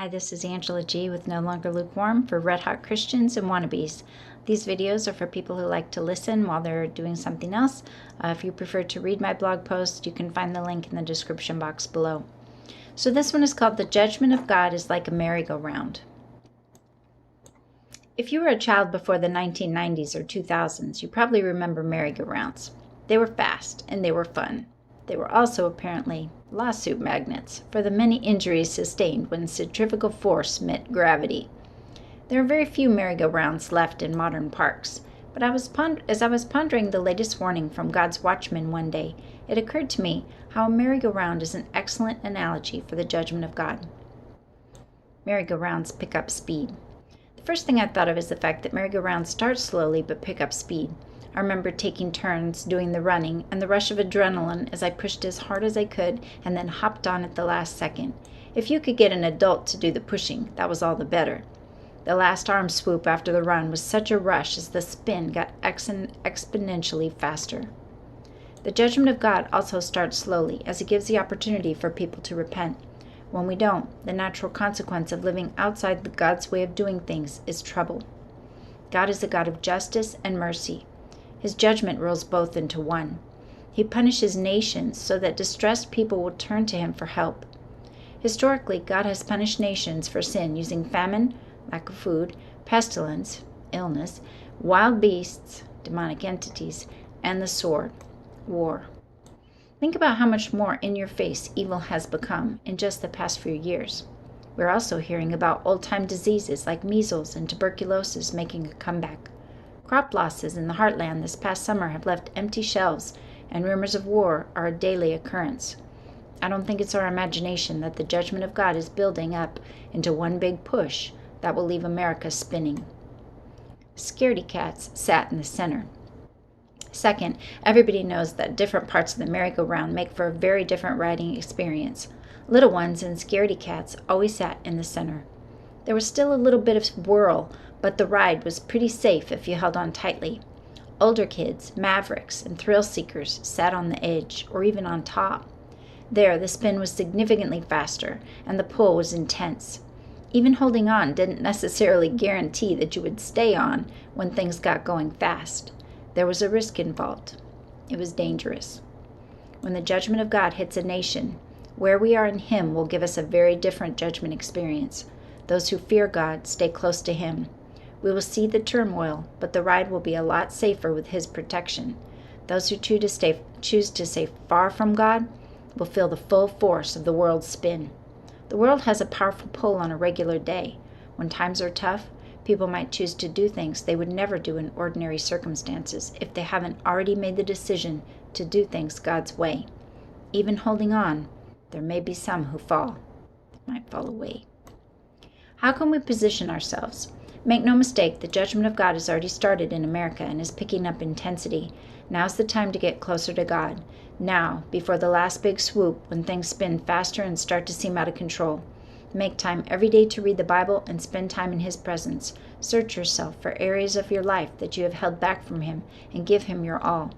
Hi, this is Angela G. with No Longer Lukewarm for Red Hot Christians and Wannabes. These videos are for people who like to listen while they're doing something else. If you prefer to read my blog post, you can find the link in the description box below. So this one is called The Judgment of God is Like a Merry-Go-Round. If you were a child before the 1990s or 2000s, you probably remember merry-go-rounds. They were fast and they were fun. They were also apparently lawsuit magnets for the many injuries sustained when centrifugal force met gravity. There are very few merry-go-rounds left in modern parks, but as I was pondering the latest warning from God's watchman one day, it occurred to me how a merry-go-round is an excellent analogy for the judgment of God. Merry-go-rounds pick up speed. The first thing I thought of is the fact that merry-go-rounds start slowly but pick up speed. I remember taking turns doing the running and the rush of adrenaline as I pushed as hard as I could and then hopped on at the last second. If you could get an adult to do the pushing, that was all the better. The last arm swoop after the run was such a rush as the spin got exponentially faster. The judgment of God also starts slowly as it gives the opportunity for people to repent. When we don't, the natural consequence of living outside God's way of doing things is trouble. God is a God of justice and mercy. His judgment rolls both into one. He punishes nations so that distressed people will turn to him for help. Historically, God has punished nations for sin using famine, lack of food, pestilence, illness, wild beasts, demonic entities, and the sword, war. Think about how much more in your face evil has become in just the past few years. We're also hearing about old-time diseases like measles and tuberculosis making a comeback. Crop losses in the heartland this past summer have left empty shelves, and rumors of war are a daily occurrence. I don't think it's our imagination that the judgment of God is building up into one big push that will leave America spinning. Scaredy cats sat in the center. Second, everybody knows that different parts of the merry-go-round make for a very different riding experience. Little ones and scaredy cats always sat in the center. There was still a little bit of whirl, but the ride was pretty safe if you held on tightly. Older kids, mavericks, and thrill-seekers sat on the edge or even on top. There, the spin was significantly faster, and the pull was intense. Even holding on didn't necessarily guarantee that you would stay on when things got going fast. There was a risk involved. It was dangerous. When the judgment of God hits a nation, where we are in Him will give us a very different judgment experience. Those who fear God stay close to Him. We will see the turmoil, but the ride will be a lot safer with His protection. Those who choose to stay far from God will feel the full force of the world's spin. The world has a powerful pull on a regular day. When times are tough, people might choose to do things they would never do in ordinary circumstances if they haven't already made the decision to do things God's way. Even holding on, there may be some who might fall away. How can we position ourselves? Make no mistake, the judgment of God has already started in America and is picking up intensity. Now's the time to get closer to God. Now, before the last big swoop, when things spin faster and start to seem out of control. Make time every day to read the Bible and spend time in His presence. Search yourself for areas of your life that you have held back from Him and give Him your all.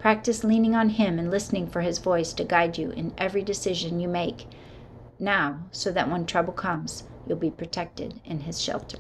Practice leaning on Him and listening for His voice to guide you in every decision you make now, so that when trouble comes, you'll be protected in His shelter.